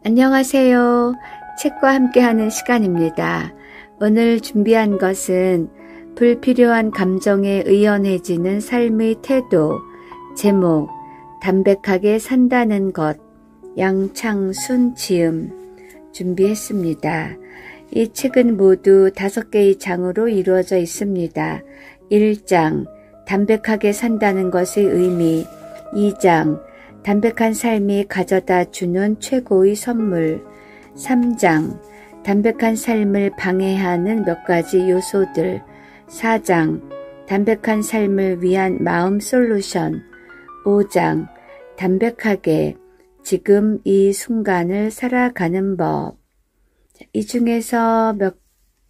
안녕하세요. 책과 함께하는 시간입니다. 오늘 준비한 것은 불필요한 감정에 의연해지는 삶의 태도, 제목, 담백하게 산다는 것, 양창순 지음 준비했습니다. 이 책은 모두 5개의 장으로 이루어져 있습니다. 1장, 담백하게 산다는 것의 의미. 2장, 담백한 삶이 가져다 주는 최고의 선물. 3장, 담백한 삶을 방해하는 몇 가지 요소들. 4장, 담백한 삶을 위한 마음 솔루션. 5장, 담백하게 지금 이 순간을 살아가는 법. 이 중에서 몇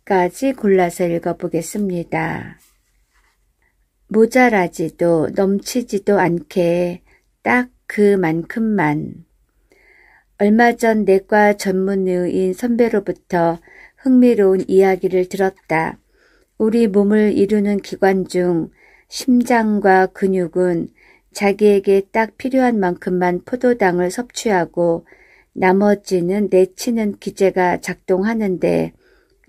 가지 골라서 읽어보겠습니다. 모자라지도 넘치지도 않게 딱 그만큼만. 얼마 전 내과 전문의인 선배로부터 흥미로운 이야기를 들었다. 우리 몸을 이루는 기관 중 심장과 근육은 자기에게 딱 필요한 만큼만 포도당을 섭취하고 나머지는 내치는 기제가 작동하는데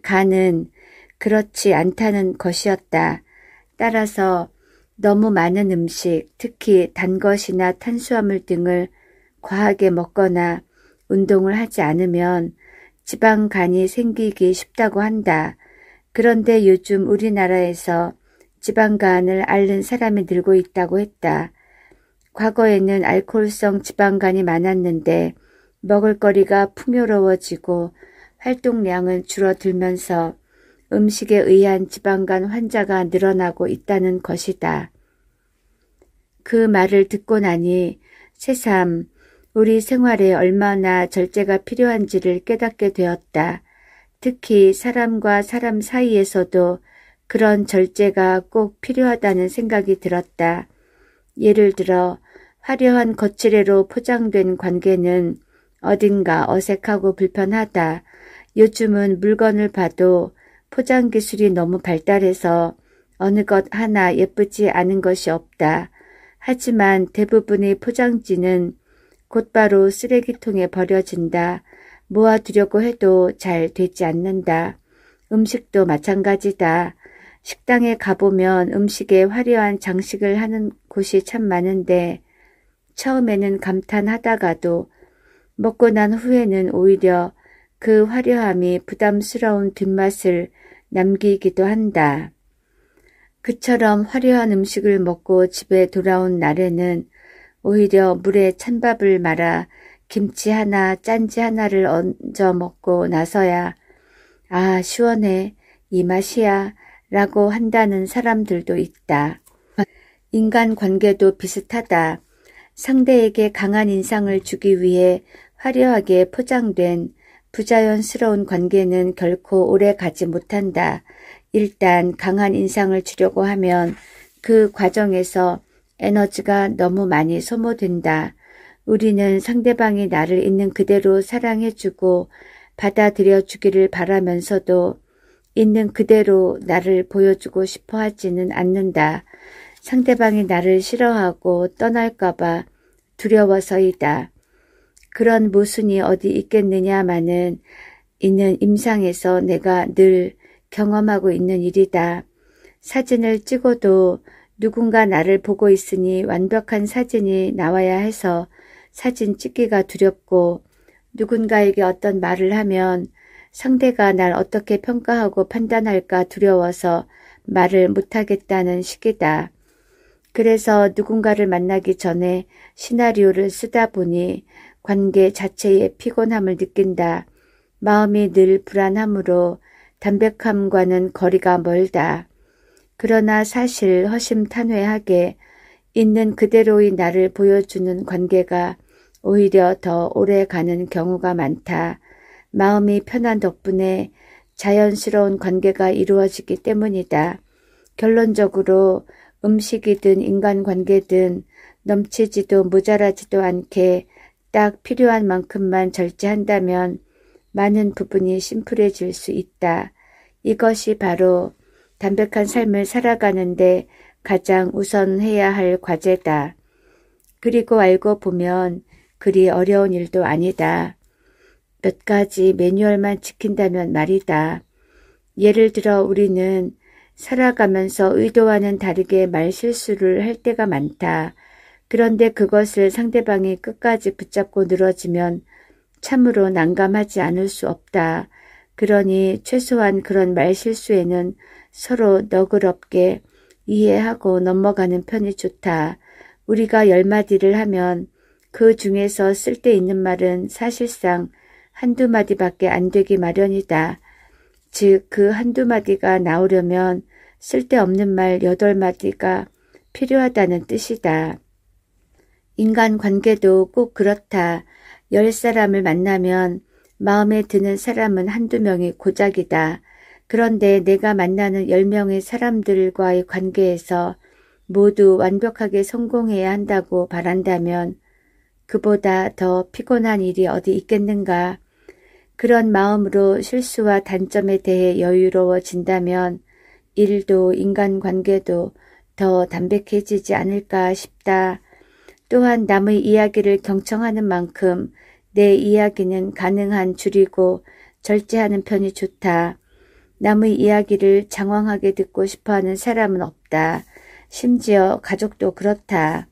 간은 그렇지 않다는 것이었다. 따라서 너무 많은 음식, 특히 단 것이나 탄수화물 등을 과하게 먹거나 운동을 하지 않으면 지방간이 생기기 쉽다고 한다. 그런데 요즘 우리나라에서 지방간을 앓는 사람이 늘고 있다고 했다. 과거에는 알코올성 지방간이 많았는데 먹을거리가 풍요로워지고 활동량은 줄어들면서 음식에 의한 지방간 환자가 늘어나고 있다는 것이다. 그 말을 듣고 나니 새삼 우리 생활에 얼마나 절제가 필요한지를 깨닫게 되었다. 특히 사람과 사람 사이에서도 그런 절제가 꼭 필요하다는 생각이 들었다. 예를 들어 화려한 거칠애로 포장된 관계는 어딘가 어색하고 불편하다. 요즘은 물건을 봐도 포장 기술이 너무 발달해서 어느 것 하나 예쁘지 않은 것이 없다. 하지만 대부분의 포장지는 곧바로 쓰레기통에 버려진다. 모아두려고 해도 잘 되지 않는다. 음식도 마찬가지다. 식당에 가보면 음식에 화려한 장식을 하는 곳이 참 많은데 처음에는 감탄하다가도 먹고 난 후에는 오히려 그 화려함이 부담스러운 뒷맛을 남기기도 한다. 그처럼 화려한 음식을 먹고 집에 돌아온 날에는 오히려 물에 찬밥을 말아 김치 하나, 짠지 하나를 얹어 먹고 나서야 아, 시원해, 이 맛이야 라고 한다는 사람들도 있다. 인간관계도 비슷하다. 상대에게 강한 인상을 주기 위해 화려하게 포장된 부자연스러운 관계는 결코 오래 가지 못한다. 일단 강한 인상을 주려고 하면 그 과정에서 에너지가 너무 많이 소모된다. 우리는 상대방이 나를 있는 그대로 사랑해주고 받아들여주기를 바라면서도 있는 그대로 나를 보여주고 싶어 하지는 않는다. 상대방이 나를 싫어하고 떠날까봐 두려워서이다. 그런 모순이 어디 있겠느냐마는 이는 임상에서 내가 늘 경험하고 있는 일이다. 사진을 찍어도 누군가 나를 보고 있으니 완벽한 사진이 나와야 해서 사진 찍기가 두렵고 누군가에게 어떤 말을 하면 상대가 날 어떻게 평가하고 판단할까 두려워서 말을 못하겠다는 식이다. 그래서 누군가를 만나기 전에 시나리오를 쓰다 보니 관계 자체에 피곤함을 느낀다. 마음이 늘 불안하므로 담백함과는 거리가 멀다. 그러나 사실 허심탄회하게 있는 그대로의 나를 보여주는 관계가 오히려 더 오래 가는 경우가 많다. 마음이 편한 덕분에 자연스러운 관계가 이루어지기 때문이다. 결론적으로 음식이든 인간관계든 넘치지도 모자라지도 않게 딱 필요한 만큼만 절제한다면 많은 부분이 심플해질 수 있다. 이것이 바로 담백한 삶을 살아가는데 가장 우선해야 할 과제다. 그리고 알고 보면 그리 어려운 일도 아니다. 몇 가지 매뉴얼만 지킨다면 말이다. 예를 들어 우리는 살아가면서 의도와는 다르게 말실수를 할 때가 많다. 그런데 그것을 상대방이 끝까지 붙잡고 늘어지면 참으로 난감하지 않을 수 없다. 그러니 최소한 그런 말실수에는 서로 너그럽게 이해하고 넘어가는 편이 좋다. 우리가 10마디를 하면 그 중에서 쓸데있는 말은 사실상 한두 마디밖에 안 되기 마련이다. 즉, 그 한두 마디가 나오려면 쓸데없는 말 8마디가 필요하다는 뜻이다. 인간관계도 꼭 그렇다. 10사람을 만나면 마음에 드는 사람은 한두 명이 고작이다. 그런데 내가 만나는 10명의 사람들과의 관계에서 모두 완벽하게 성공해야 한다고 바란다면 그보다 더 피곤한 일이 어디 있겠는가. 그런 마음으로 실수와 단점에 대해 여유로워진다면 일도 인간관계도 더 담백해지지 않을까 싶다. 또한 남의 이야기를 경청하는 만큼 내 이야기는 가능한 줄이고 절제하는 편이 좋다. 남의 이야기를 장황하게 듣고 싶어하는 사람은 없다. 심지어 가족도 그렇다.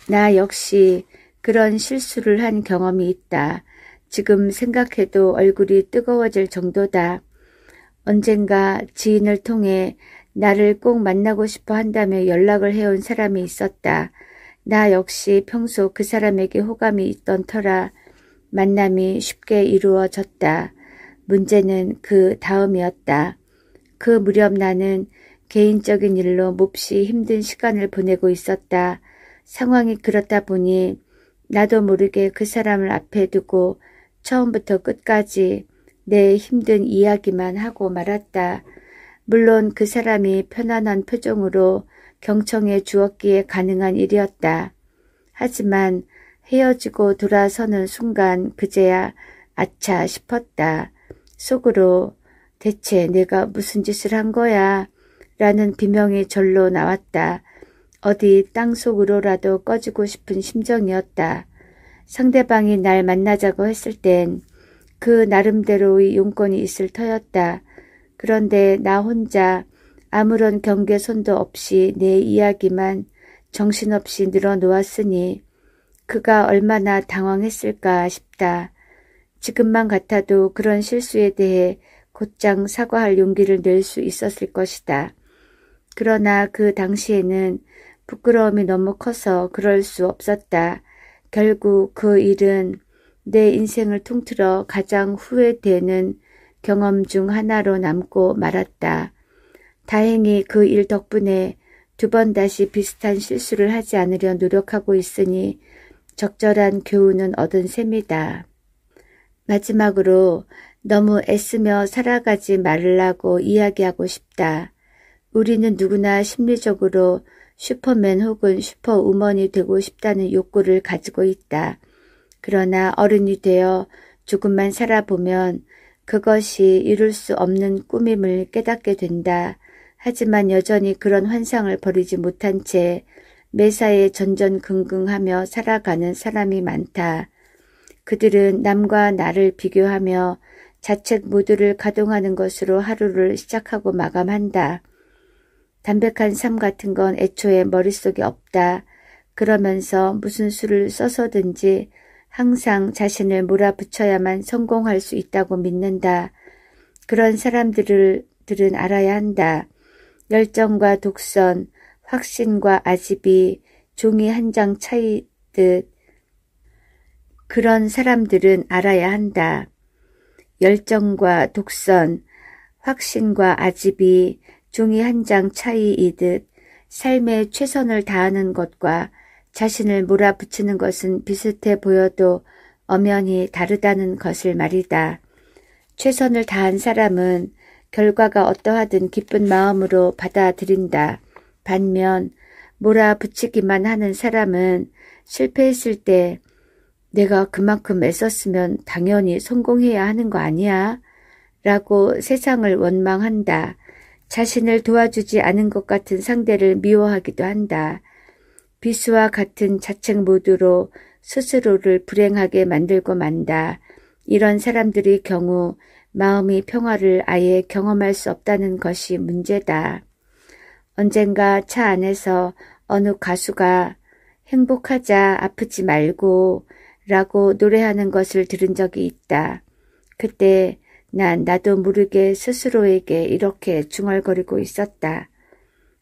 나 역시 그런 실수를 한 경험이 있다. 지금 생각해도 얼굴이 뜨거워질 정도다. 언젠가 지인을 통해 나를 꼭 만나고 싶어 한다며 연락을 해온 사람이 있었다. 나 역시 평소 그 사람에게 호감이 있던 터라 만남이 쉽게 이루어졌다. 문제는 그 다음이었다. 그 무렵 나는 개인적인 일로 몹시 힘든 시간을 보내고 있었다. 상황이 그렇다 보니 나도 모르게 그 사람을 앞에 두고 처음부터 끝까지 내 힘든 이야기만 하고 말았다. 물론 그 사람이 편안한 표정으로 경청해 주었기에 가능한 일이었다. 하지만 헤어지고 돌아서는 순간 그제야 아차 싶었다. 속으로 대체 내가 무슨 짓을 한 거야? 라는 비명이 절로 나왔다. 어디 땅속으로라도 꺼지고 싶은 심정이었다. 상대방이 날 만나자고 했을 땐 그 나름대로의 용건이 있을 터였다. 그런데 나 혼자 아무런 경계선도 없이 내 이야기만 정신없이 늘어놓았으니 그가 얼마나 당황했을까 싶다. 지금만 같아도 그런 실수에 대해 곧장 사과할 용기를 낼 수 있었을 것이다. 그러나 그 당시에는 부끄러움이 너무 커서 그럴 수 없었다. 결국 그 일은 내 인생을 통틀어 가장 후회되는 경험 중 하나로 남고 말았다. 다행히 그 일 덕분에 2번 다시 비슷한 실수를 하지 않으려 노력하고 있으니 적절한 교훈은 얻은 셈이다. 마지막으로 너무 애쓰며 살아가지 말라고 이야기하고 싶다. 우리는 누구나 심리적으로 슈퍼맨 혹은 슈퍼우먼이 되고 싶다는 욕구를 가지고 있다. 그러나 어른이 되어 조금만 살아보면 그것이 이룰 수 없는 꿈임을 깨닫게 된다. 하지만 여전히 그런 환상을 버리지 못한 채 매사에 전전긍긍하며 살아가는 사람이 많다. 그들은 남과 나를 비교하며 자책 모드를 가동하는 것으로 하루를 시작하고 마감한다. 담백한 삶 같은 건 애초에 머릿속에 없다. 그러면서 무슨 수를 써서든지 항상 자신을 몰아붙여야만 성공할 수 있다고 믿는다. 그런 사람들은 알아야 한다. 열정과 독선, 확신과 아집이 종이 한 장 차이듯 그런 사람들은 알아야 한다. 열정과 독선, 확신과 아집이 종이 한 장 차이이듯 삶에 최선을 다하는 것과 자신을 몰아붙이는 것은 비슷해 보여도 엄연히 다르다는 것을 말이다. 최선을 다한 사람은 결과가 어떠하든 기쁜 마음으로 받아들인다. 반면 몰아붙이기만 하는 사람은 실패했을 때 내가 그만큼 애썼으면 당연히 성공해야 하는 거 아니야? 라고 세상을 원망한다. 자신을 도와주지 않은 것 같은 상대를 미워하기도 한다. 비수와 같은 자책 모드로 스스로를 불행하게 만들고 만다. 이런 사람들의 경우 마음의 평화를 아예 경험할 수 없다는 것이 문제다. 언젠가 차 안에서 어느 가수가 행복하자 아프지 말고 라고 노래하는 것을 들은 적이 있다. 그때 난 나도 모르게 스스로에게 이렇게 중얼거리고 있었다.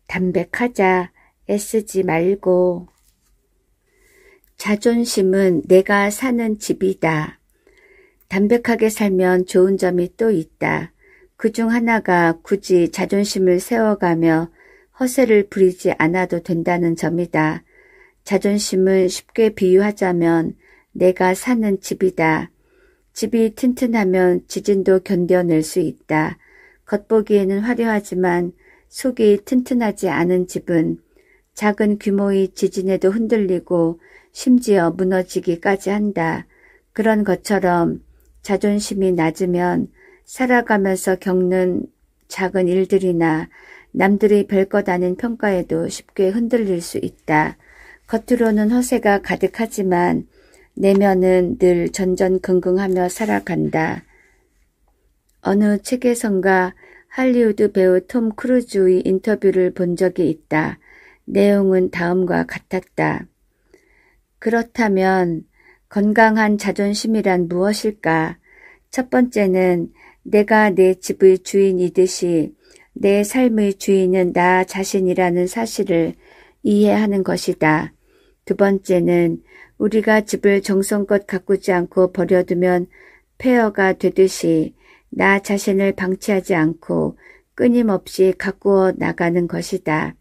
담백하자, 애쓰지 말고. 자존심은 내가 사는 집이다. 담백하게 살면 좋은 점이 또 있다. 그중 하나가 굳이 자존심을 세워가며 허세를 부리지 않아도 된다는 점이다. 자존심은 쉽게 비유하자면 내가 사는 집이다. 집이 튼튼하면 지진도 견뎌낼 수 있다. 겉보기에는 화려하지만 속이 튼튼하지 않은 집은 작은 규모의 지진에도 흔들리고 심지어 무너지기까지 한다. 그런 것처럼 자존심이 낮으면 살아가면서 겪는 작은 일들이나 남들의 별것 아닌 평가에도 쉽게 흔들릴 수 있다. 겉으로는 허세가 가득하지만 내면은 늘 전전긍긍하며 살아간다. 어느 책에선가 할리우드 배우 톰 크루즈의 인터뷰를 본 적이 있다. 내용은 다음과 같았다. 그렇다면 건강한 자존심이란 무엇일까? 첫 번째는 내가 내 집의 주인이듯이 내 삶의 주인은 나 자신이라는 사실을 이해하는 것이다. 두 번째는 우리가 집을 정성껏 가꾸지 않고 버려두면 폐허가 되듯이 나 자신을 방치하지 않고 끊임없이 가꾸어 나가는 것이다.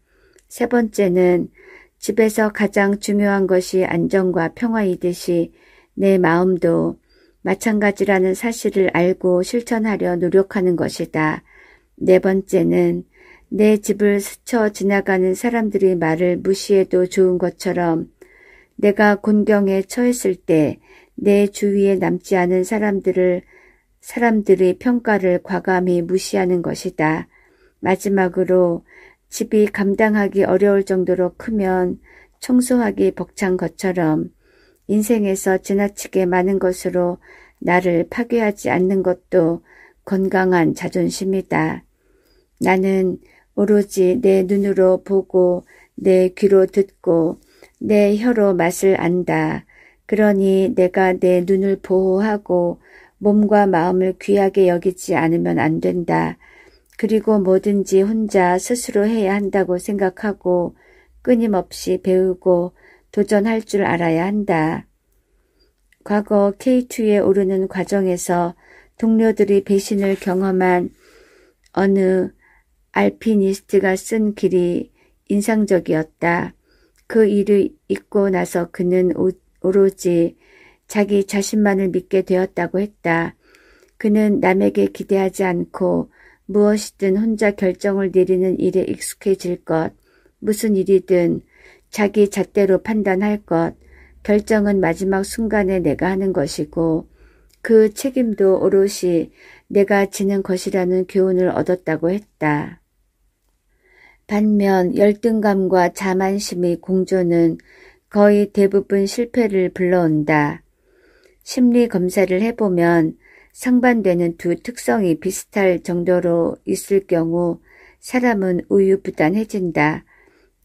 세 번째는 집에서 가장 중요한 것이 안정과 평화이듯이 내 마음도 마찬가지라는 사실을 알고 실천하려 노력하는 것이다. 네 번째는 내 집을 스쳐 지나가는 사람들의 말을 무시해도 좋은 것처럼 내가 곤경에 처했을 때 내 주위에 남지 않은 사람들의 평가를 과감히 무시하는 것이다. 마지막으로 집이 감당하기 어려울 정도로 크면 청소하기 벅찬 것처럼 인생에서 지나치게 많은 것으로 나를 파괴하지 않는 것도 건강한 자존심이다. 나는 오로지 내 눈으로 보고 내 귀로 듣고 내 혀로 맛을 안다. 그러니 내가 내 눈을 보호하고 몸과 마음을 귀하게 여기지 않으면 안 된다. 그리고 뭐든지 혼자 스스로 해야 한다고 생각하고 끊임없이 배우고 도전할 줄 알아야 한다. 과거 K2에 오르는 과정에서 동료들이 배신을 경험한 어느 알피니스트가 쓴 글이 인상적이었다. 그 일을 잊고 나서 그는 오로지 자기 자신만을 믿게 되었다고 했다. 그는 남에게 기대하지 않고 무엇이든 혼자 결정을 내리는 일에 익숙해질 것, 무슨 일이든 자기 잣대로 판단할 것, 결정은 마지막 순간에 내가 하는 것이고 그 책임도 오롯이 내가 지는 것이라는 교훈을 얻었다고 했다. 반면 열등감과 자만심의 공존은 거의 대부분 실패를 불러온다. 심리 검사를 해보면 상반되는 두 특성이 비슷할 정도로 있을 경우 사람은 우유부단해진다.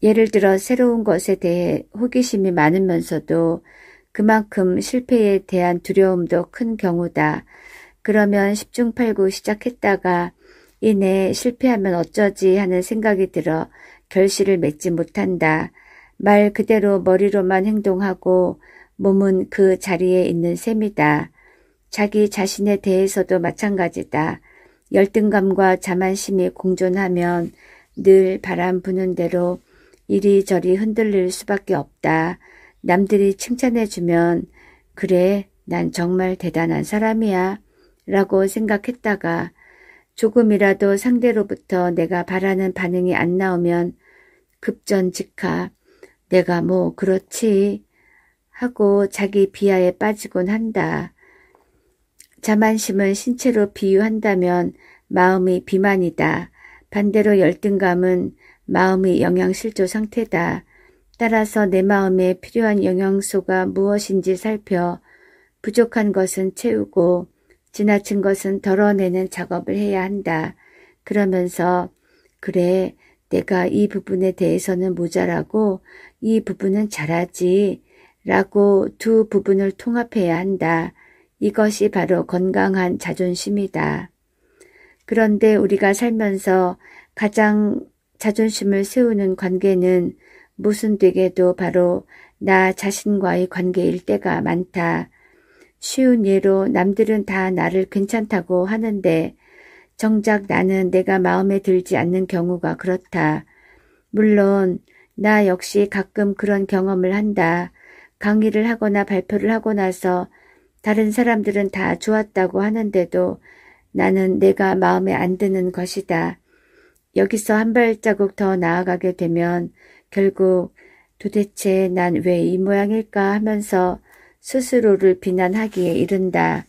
예를 들어 새로운 것에 대해 호기심이 많으면서도 그만큼 실패에 대한 두려움도 큰 경우다. 그러면 10중 8구 시작했다가 이내 실패하면 어쩌지 하는 생각이 들어 결실을 맺지 못한다. 말 그대로 머리로만 행동하고 몸은 그 자리에 있는 셈이다. 자기 자신에 대해서도 마찬가지다. 열등감과 자만심이 공존하면 늘 바람 부는 대로 이리저리 흔들릴 수밖에 없다. 남들이 칭찬해주면 그래, 난 정말 대단한 사람이야 라고 생각했다가 조금이라도 상대로부터 내가 바라는 반응이 안 나오면 급전직하 내가 뭐 그렇지 하고 자기 비하에 빠지곤 한다. 자만심은 신체로 비유한다면 마음의 비만이다. 반대로 열등감은 마음의 영양실조 상태다. 따라서 내 마음에 필요한 영양소가 무엇인지 살펴 부족한 것은 채우고 지나친 것은 덜어내는 작업을 해야 한다. 그러면서 그래, 내가 이 부분에 대해서는 모자라고 이 부분은 잘하지 라고 두 부분을 통합해야 한다. 이것이 바로 건강한 자존심이다. 그런데 우리가 살면서 가장 자존심을 세우는 관계는 모순되게도 바로 나 자신과의 관계일 때가 많다. 쉬운 예로 남들은 다 나를 괜찮다고 하는데 정작 나는 내가 마음에 들지 않는 경우가 그렇다. 물론 나 역시 가끔 그런 경험을 한다. 강의를 하거나 발표를 하고 나서 다른 사람들은 다 좋았다고 하는데도 나는 내가 마음에 안 드는 것이다. 여기서 한 발자국 더 나아가게 되면 결국 도대체 난 왜 이 모양일까 하면서 스스로를 비난하기에 이른다.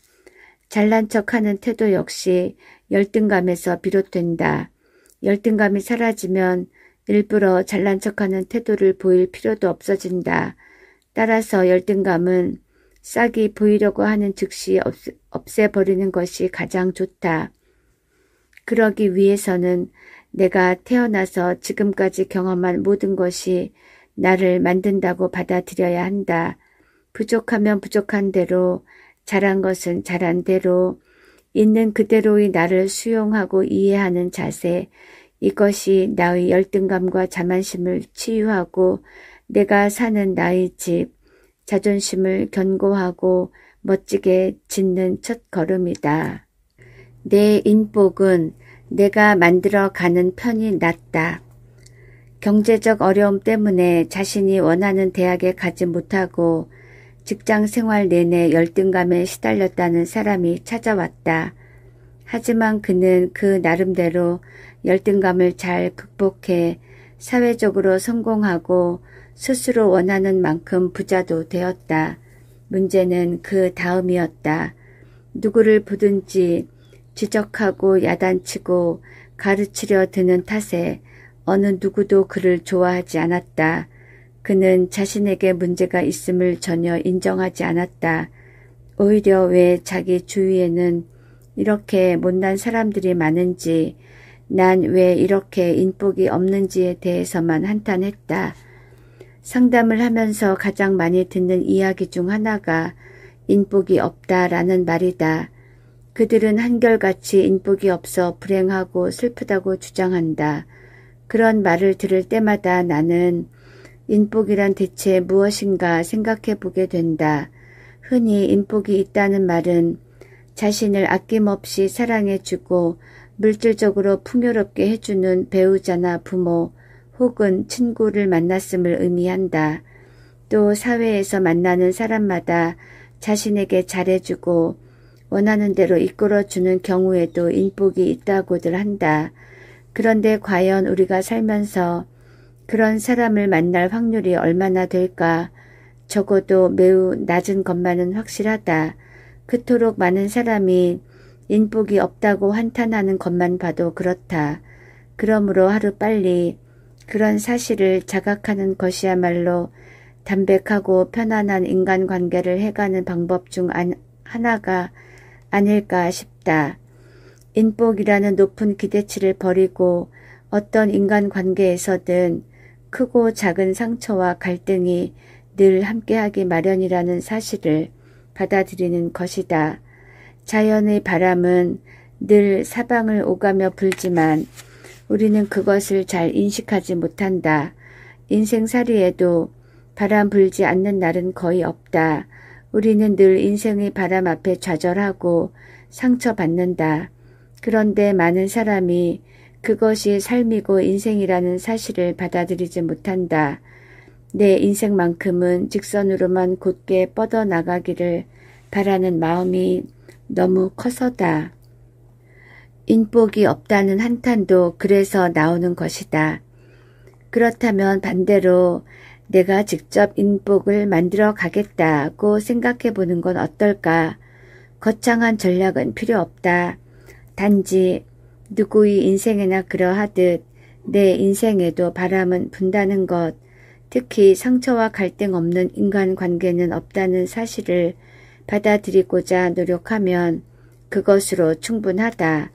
잘난 척하는 태도 역시 열등감에서 비롯된다. 열등감이 사라지면 일부러 잘난 척하는 태도를 보일 필요도 없어진다. 따라서 열등감은 싹이 보이려고 하는 즉시 없애버리는 것이 가장 좋다. 그러기 위해서는 내가 태어나서 지금까지 경험한 모든 것이 나를 만든다고 받아들여야 한다. 부족하면 부족한 대로, 잘한 것은 잘한 대로, 있는 그대로의 나를 수용하고 이해하는 자세, 이것이 나의 열등감과 자만심을 치유하고 내가 사는 나의 집, 자존심을 견고하고 멋지게 짓는 첫 걸음이다. 내 인복은 내가 만들어가는 편이 낫다. 경제적 어려움 때문에 자신이 원하는 대학에 가지 못하고 직장 생활 내내 열등감에 시달렸다는 사람이 찾아왔다. 하지만 그는 그 나름대로 열등감을 잘 극복해 사회적으로 성공하고 스스로 원하는 만큼 부자도 되었다. 문제는 그 다음이었다. 누구를 보든지 지적하고 야단치고 가르치려 드는 탓에 어느 누구도 그를 좋아하지 않았다. 그는 자신에게 문제가 있음을 전혀 인정하지 않았다. 오히려 왜 자기 주위에는 이렇게 못난 사람들이 많은지, 난 왜 이렇게 인복이 없는지에 대해서만 한탄했다. 상담을 하면서 가장 많이 듣는 이야기 중 하나가 인복이 없다라는 말이다. 그들은 한결같이 인복이 없어 불행하고 슬프다고 주장한다. 그런 말을 들을 때마다 나는 인복이란 대체 무엇인가 생각해 보게 된다. 흔히 인복이 있다는 말은 자신을 아낌없이 사랑해주고 물질적으로 풍요롭게 해주는 배우자나 부모 혹은 친구를 만났음을 의미한다. 또 사회에서 만나는 사람마다 자신에게 잘해주고 원하는 대로 이끌어주는 경우에도 인복이 있다고들 한다. 그런데 과연 우리가 살면서 그런 사람을 만날 확률이 얼마나 될까? 적어도 매우 낮은 것만은 확실하다. 그토록 많은 사람이 인복이 없다고 한탄하는 것만 봐도 그렇다. 그러므로 하루빨리 그런 사실을 자각하는 것이야말로 담백하고 편안한 인간관계를 해가는 방법 중 하나가 아닐까 싶다. 인복이라는 높은 기대치를 버리고 어떤 인간관계에서든 크고 작은 상처와 갈등이 늘 함께하기 마련이라는 사실을 받아들이는 것이다. 자연의 바람은 늘 사방을 오가며 불지만 우리는 그것을 잘 인식하지 못한다. 인생살이에도 바람 불지 않는 날은 거의 없다. 우리는 늘 인생의 바람 앞에 좌절하고 상처받는다. 그런데 많은 사람이 그것이 삶이고 인생이라는 사실을 받아들이지 못한다. 내 인생만큼은 직선으로만 곧게 뻗어나가기를 바라는 마음이 너무 커서다. 인복이 없다는 한탄도 그래서 나오는 것이다. 그렇다면 반대로 내가 직접 인복을 만들어 가겠다고 생각해 보는 건 어떨까? 거창한 전략은 필요 없다. 단지 누구의 인생에나 그러하듯 내 인생에도 바람은 분다는 것, 특히 상처와 갈등 없는 인간관계는 없다는 사실을 받아들이고자 노력하면 그것으로 충분하다.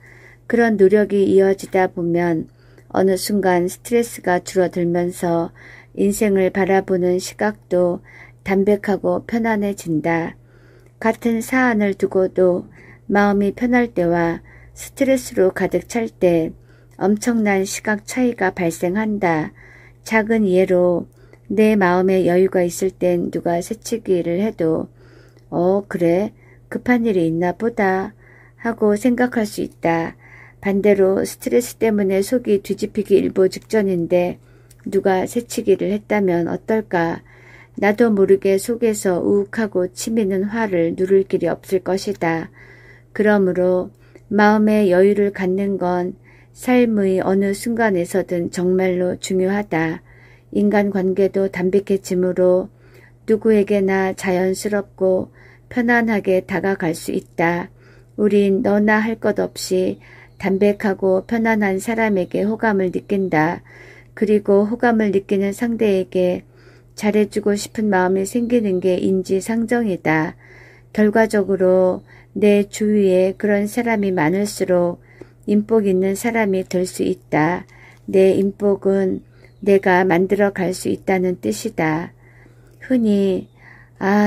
그런 노력이 이어지다 보면 어느 순간 스트레스가 줄어들면서 인생을 바라보는 시각도 담백하고 편안해진다. 같은 사안을 두고도 마음이 편할 때와 스트레스로 가득 찰 때 엄청난 시각 차이가 발생한다. 작은 예로 내 마음에 여유가 있을 땐 누가 새치기를 해도 그래 급한 일이 있나 보다 하고 생각할 수 있다. 반대로 스트레스 때문에 속이 뒤집히기 일보 직전인데 누가 새치기를 했다면 어떨까? 나도 모르게 속에서 우욱하고 치미는 화를 누를 길이 없을 것이다. 그러므로 마음의 여유를 갖는 건 삶의 어느 순간에서든 정말로 중요하다. 인간관계도 담백해지므로 누구에게나 자연스럽고 편안하게 다가갈 수 있다. 우린 너나 할 것 없이 담백하고 편안한 사람에게 호감을 느낀다. 그리고 호감을 느끼는 상대에게 잘해주고 싶은 마음이 생기는 게 인지상정이다. 결과적으로 내 주위에 그런 사람이 많을수록 인복 있는 사람이 될 수 있다. 내 인복은 내가 만들어 갈 수 있다는 뜻이다. 흔히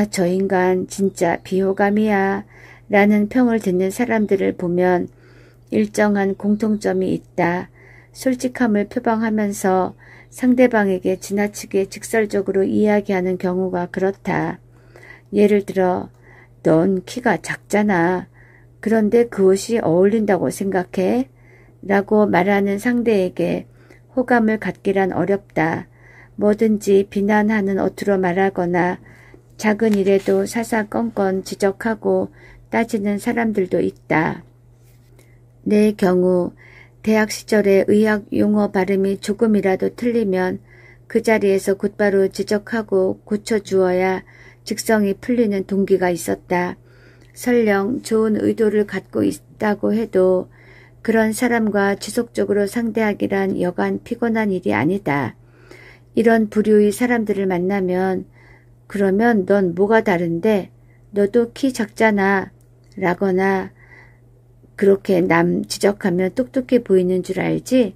저 인간 진짜 비호감이야 라는 평을 듣는 사람들을 보면 일정한 공통점이 있다. 솔직함을 표방하면서 상대방에게 지나치게 직설적으로 이야기하는 경우가 그렇다. 예를 들어 넌 키가 작잖아. 그런데 그 옷이 어울린다고 생각해? 라고 말하는 상대에게 호감을 갖기란 어렵다. 뭐든지 비난하는 어투로 말하거나 작은 일에도 사사건건 지적하고 따지는 사람들도 있다. 내 경우 대학 시절에 의학 용어 발음이 조금이라도 틀리면 그 자리에서 곧바로 지적하고 고쳐주어야 직성이 풀리는 동기가 있었다. 설령 좋은 의도를 갖고 있다고 해도 그런 사람과 지속적으로 상대하기란 여간 피곤한 일이 아니다. 이런 부류의 사람들을 만나면 그러면 넌 뭐가 다른데? 너도 키 작잖아. 라거나 그렇게 남 지적하면 똑똑해 보이는 줄 알지?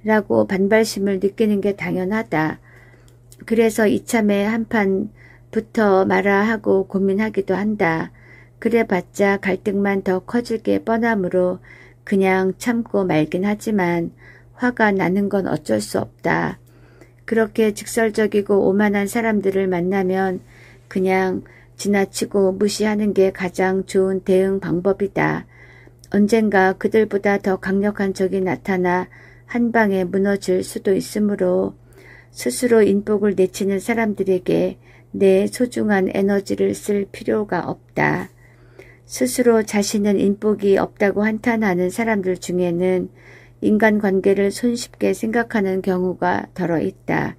라고 반발심을 느끼는 게 당연하다. 그래서 이참에 한판 붙어 마라 하고 고민하기도 한다. 그래봤자 갈등만 더 커질 게 뻔하므로 그냥 참고 말긴 하지만 화가 나는 건 어쩔 수 없다. 그렇게 직설적이고 오만한 사람들을 만나면 그냥 지나치고 무시하는 게 가장 좋은 대응 방법이다. 언젠가 그들보다 더 강력한 적이 나타나 한 방에 무너질 수도 있으므로 스스로 인복을 내치는 사람들에게 내 소중한 에너지를 쓸 필요가 없다. 스스로 자신은 인복이 없다고 한탄하는 사람들 중에는 인간관계를 손쉽게 생각하는 경우가 더러 있다.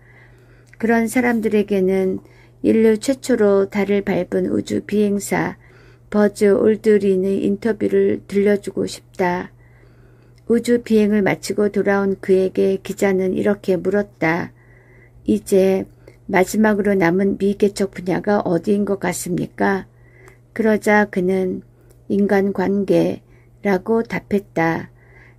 그런 사람들에게는 인류 최초로 달을 밟은 우주 비행사 버즈 올드린의 인터뷰를 들려주고 싶다. 우주 비행을 마치고 돌아온 그에게 기자는 이렇게 물었다. 이제 마지막으로 남은 미개척 분야가 어디인 것 같습니까? 그러자 그는 인간관계라고 답했다.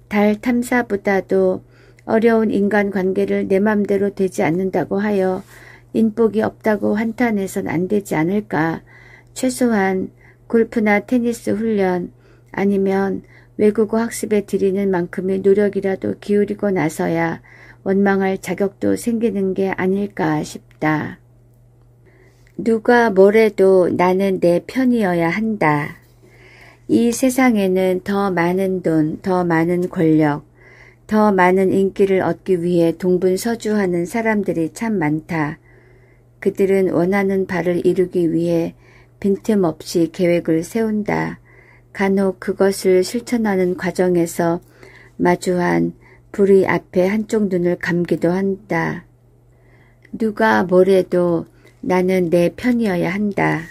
달 탐사보다도 어려운 인간관계를 내 맘대로 되지 않는다고 하여 인복이 없다고 한탄해선 안 되지 않을까. 최소한 골프나 테니스 훈련 아니면 외국어 학습에 들이는 만큼의 노력이라도 기울이고 나서야 원망할 자격도 생기는 게 아닐까 싶다. 누가 뭐래도 나는 내 편이어야 한다. 이 세상에는 더 많은 돈, 더 많은 권력, 더 많은 인기를 얻기 위해 동분서주하는 사람들이 참 많다. 그들은 원하는 바를 이루기 위해 빈틈없이 계획을 세운다. 간혹 그것을 실천하는 과정에서 마주한 불의 앞에 한쪽 눈을 감기도 한다. 누가 뭐래도 나는 내 편이어야 한다.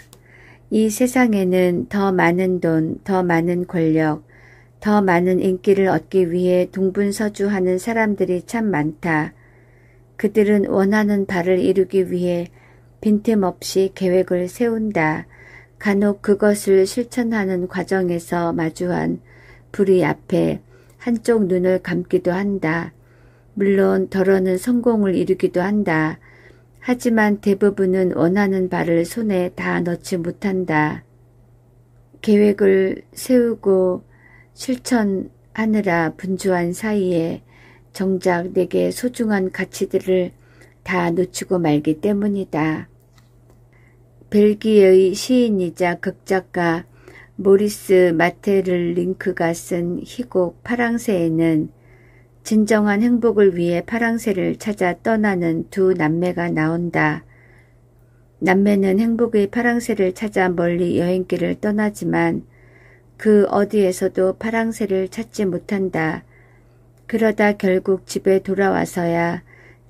이 세상에는 더 많은 돈, 더 많은 권력, 더 많은 인기를 얻기 위해 동분서주하는 사람들이 참 많다. 그들은 원하는 바를 이루기 위해 빈틈없이 계획을 세운다. 간혹 그것을 실천하는 과정에서 마주한 불의 앞에 한쪽 눈을 감기도 한다. 물론 덜어는 성공을 이루기도 한다. 하지만 대부분은 원하는 바를 손에 다 넣지 못한다. 계획을 세우고 실천하느라 분주한 사이에 정작 내게 소중한 가치들을 다 놓치고 말기 때문이다. 벨기에의 시인이자 극작가 모리스 마테를링크가 쓴 희곡 파랑새에는 진정한 행복을 위해 파랑새를 찾아 떠나는 두 남매가 나온다. 남매는 행복의 파랑새를 찾아 멀리 여행길을 떠나지만 그 어디에서도 파랑새를 찾지 못한다. 그러다 결국 집에 돌아와서야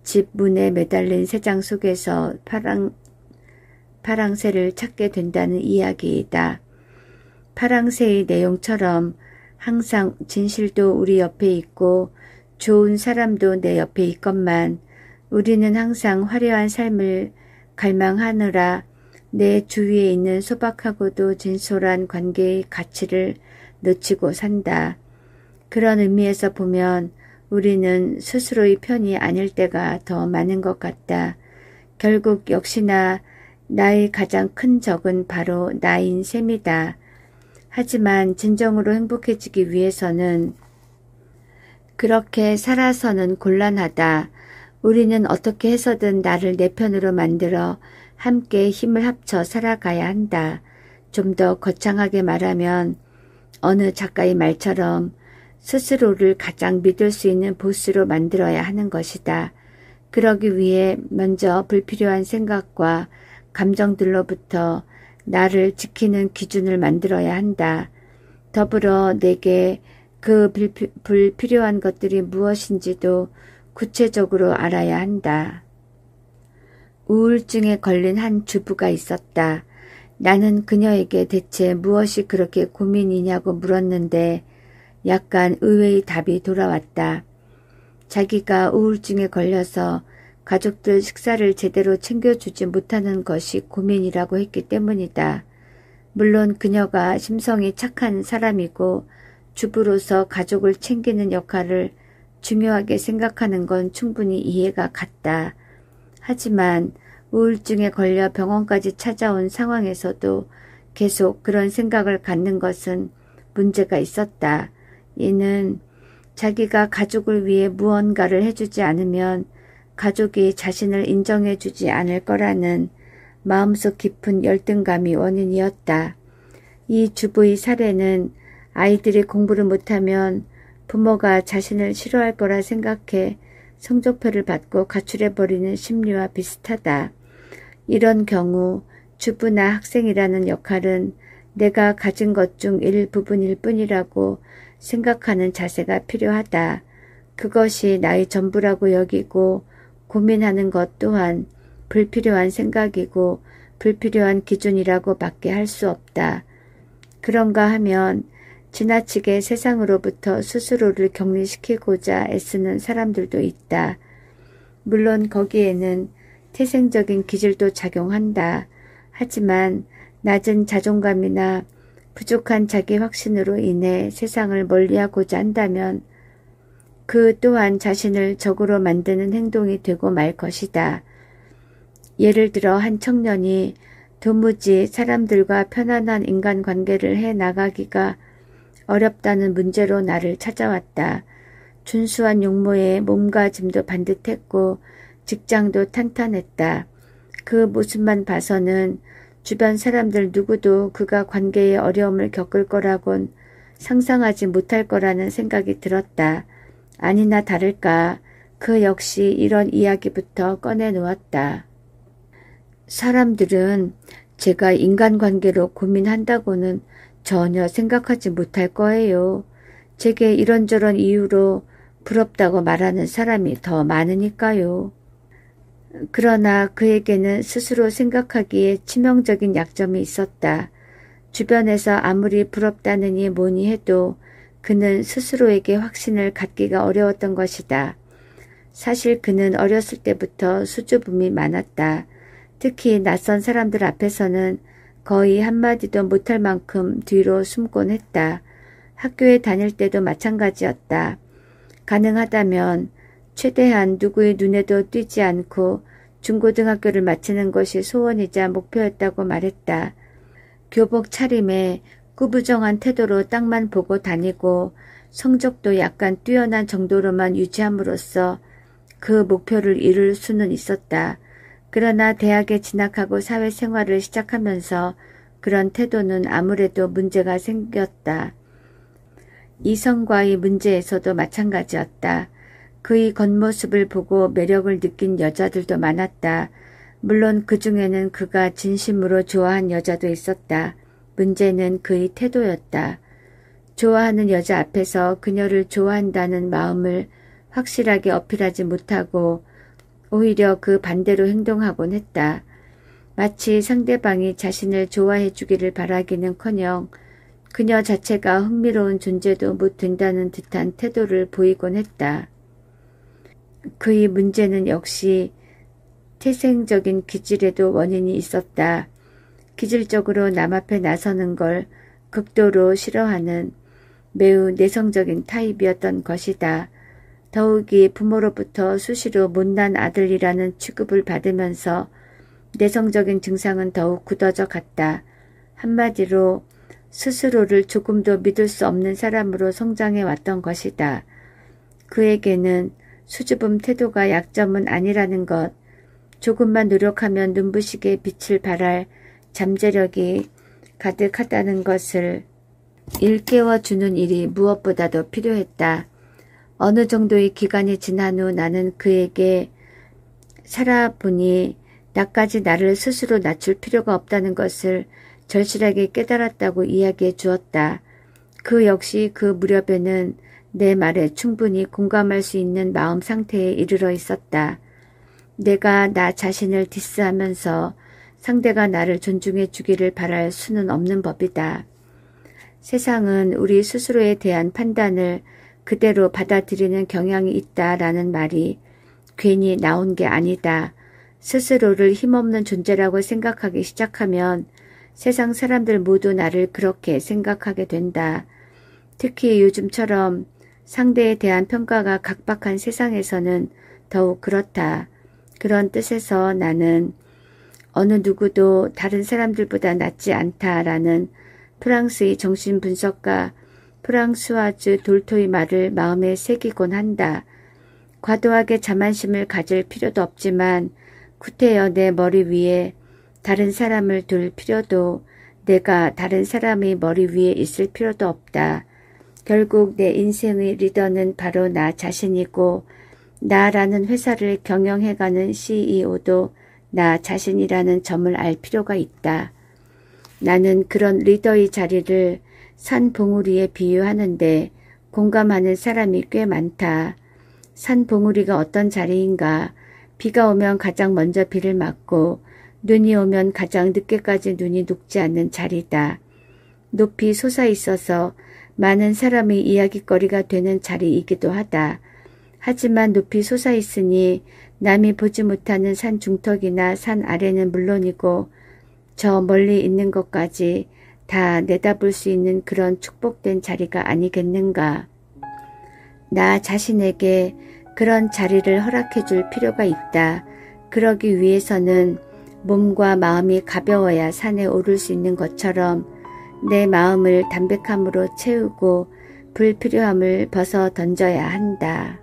집 문에 매달린 새장 속에서 파랑새를 찾게 된다는 이야기이다. 파랑새의 내용처럼 항상 진실도 우리 옆에 있고 좋은 사람도 내 옆에 있건만 우리는 항상 화려한 삶을 갈망하느라 내 주위에 있는 소박하고도 진솔한 관계의 가치를 놓치고 산다. 그런 의미에서 보면 우리는 스스로의 편이 아닐 때가 더 많은 것 같다. 결국 역시나 나의 가장 큰 적은 바로 나인 셈이다. 하지만 진정으로 행복해지기 위해서는 그렇게 살아서는 곤란하다. 우리는 어떻게 해서든 나를 내 편으로 만들어 함께 힘을 합쳐 살아가야 한다. 좀 더 거창하게 말하면 어느 작가의 말처럼 스스로를 가장 믿을 수 있는 보스로 만들어야 하는 것이다. 그러기 위해 먼저 불필요한 생각과 감정들로부터 나를 지키는 기준을 만들어야 한다. 더불어 내게 그 불필요한 것들이 무엇인지도 구체적으로 알아야 한다. 우울증에 걸린 한 주부가 있었다. 나는 그녀에게 대체 무엇이 그렇게 고민이냐고 물었는데 약간 의외의 답이 돌아왔다. 자기가 우울증에 걸려서 가족들 식사를 제대로 챙겨주지 못하는 것이 고민이라고 했기 때문이다. 물론 그녀가 심성이 착한 사람이고 주부로서 가족을 챙기는 역할을 중요하게 생각하는 건 충분히 이해가 갔다. 하지만 우울증에 걸려 병원까지 찾아온 상황에서도 계속 그런 생각을 갖는 것은 문제가 있었다. 이는 자기가 가족을 위해 무언가를 해주지 않으면 가족이 자신을 인정해주지 않을 거라는 마음속 깊은 열등감이 원인이었다. 이 주부의 사례는 아이들이 공부를 못하면 부모가 자신을 싫어할 거라 생각해 성적표를 받고 가출해버리는 심리와 비슷하다. 이런 경우 주부나 학생이라는 역할은 내가 가진 것 중 일부분일 뿐이라고 생각하는 자세가 필요하다. 그것이 나의 전부라고 여기고 고민하는 것 또한 불필요한 생각이고 불필요한 기준이라고 밖에 할 수 없다. 그런가 하면 지나치게 세상으로부터 스스로를 격리시키고자 애쓰는 사람들도 있다. 물론 거기에는 태생적인 기질도 작용한다. 하지만 낮은 자존감이나 부족한 자기 확신으로 인해 세상을 멀리하고자 한다면 그 또한 자신을 적으로 만드는 행동이 되고 말 것이다. 예를 들어 한 청년이 도무지 사람들과 편안한 인간관계를 해나가기가 어렵다는 문제로 나를 찾아왔다. 준수한 용모에 몸가짐도 반듯했고 직장도 탄탄했다. 그 모습만 봐서는 주변 사람들 누구도 그가 관계에 어려움을 겪을 거라곤 상상하지 못할 거라는 생각이 들었다. 아니나 다를까 그 역시 이런 이야기부터 꺼내놓았다. 사람들은 제가 인간관계로 고민한다고는 전혀 생각하지 못할 거예요. 제게 이런저런 이유로 부럽다고 말하는 사람이 더 많으니까요. 그러나 그에게는 스스로 생각하기에 치명적인 약점이 있었다. 주변에서 아무리 부럽다느니 뭐니 해도 그는 스스로에게 확신을 갖기가 어려웠던 것이다. 사실 그는 어렸을 때부터 수줍음이 많았다. 특히 낯선 사람들 앞에서는 거의 한마디도 못할 만큼 뒤로 숨곤 했다. 학교에 다닐 때도 마찬가지였다. 가능하다면 최대한 누구의 눈에도 띄지 않고 중고등학교를 마치는 것이 소원이자 목표였다고 말했다. 교복 차림에 꾸부정한 태도로 땅만 보고 다니고 성적도 약간 뛰어난 정도로만 유지함으로써 그 목표를 이룰 수는 있었다. 그러나 대학에 진학하고 사회생활을 시작하면서 그런 태도는 아무래도 문제가 생겼다. 이성과의 문제에서도 마찬가지였다. 그의 겉모습을 보고 매력을 느낀 여자들도 많았다. 물론 그 중에는 그가 진심으로 좋아한 여자도 있었다. 문제는 그의 태도였다. 좋아하는 여자 앞에서 그녀를 좋아한다는 마음을 확실하게 어필하지 못하고 오히려 그 반대로 행동하곤 했다. 마치 상대방이 자신을 좋아해 주기를 바라기는커녕 그녀 자체가 흥미로운 존재도 못 된다는 듯한 태도를 보이곤 했다. 그의 문제는 역시 태생적인 기질에도 원인이 있었다. 기질적으로 남 앞에 나서는 걸 극도로 싫어하는 매우 내성적인 타입이었던 것이다. 더욱이 부모로부터 수시로 못난 아들이라는 취급을 받으면서 내성적인 증상은 더욱 굳어져 갔다. 한마디로 스스로를 조금도 믿을 수 없는 사람으로 성장해 왔던 것이다. 그에게는 수줍음 태도가 약점은 아니라는 것, 조금만 노력하면 눈부시게 빛을 발할 잠재력이 가득하다는 것을 일깨워주는 일이 무엇보다도 필요했다. 어느 정도의 기간이 지난 후 나는 그에게 살아보니 나까지 나를 스스로 낮출 필요가 없다는 것을 절실하게 깨달았다고 이야기해 주었다. 그 역시 그 무렵에는 내 말에 충분히 공감할 수 있는 마음 상태에 이르러 있었다. 내가 나 자신을 디스하면서 상대가 나를 존중해 주기를 바랄 수는 없는 법이다. 세상은 우리 스스로에 대한 판단을 그대로 받아들이는 경향이 있다라는 말이 괜히 나온 게 아니다. 스스로를 힘없는 존재라고 생각하기 시작하면 세상 사람들 모두 나를 그렇게 생각하게 된다. 특히 요즘처럼 상대에 대한 평가가 각박한 세상에서는 더욱 그렇다. 그런 뜻에서 나는 어느 누구도 다른 사람들보다 낫지 않다라는 프랑스의 정신분석가 프랑스와즈 돌토의 말을 마음에 새기곤 한다. 과도하게 자만심을 가질 필요도 없지만 구태여 내 머리 위에 다른 사람을 둘 필요도 내가 다른 사람의 머리 위에 있을 필요도 없다. 결국 내 인생의 리더는 바로 나 자신이고 나라는 회사를 경영해가는 CEO도 나 자신이라는 점을 알 필요가 있다. 나는 그런 리더의 자리를 산 봉우리에 비유하는데 공감하는 사람이 꽤 많다. 산 봉우리가 어떤 자리인가? 비가 오면 가장 먼저 비를 맞고 눈이 오면 가장 늦게까지 눈이 녹지 않는 자리다. 높이 솟아 있어서 많은 사람의 이야깃거리가 되는 자리이기도 하다. 하지만 높이 솟아 있으니 남이 보지 못하는 산 중턱이나 산 아래는 물론이고 저 멀리 있는 것까지 다 내다볼 수 있는 그런 축복된 자리가 아니겠는가. 나 자신에게 그런 자리를 허락해 줄 필요가 있다. 그러기 위해서는 몸과 마음이 가벼워야 산에 오를 수 있는 것처럼 내 마음을 담백함으로 채우고 불필요함을 벗어 던져야 한다.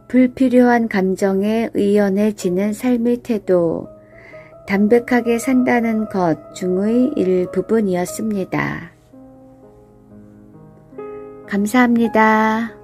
불필요한 감정에 의연해지는 삶의 태도, 담백하게 산다는 것 중의 일부분이었습니다. 감사합니다.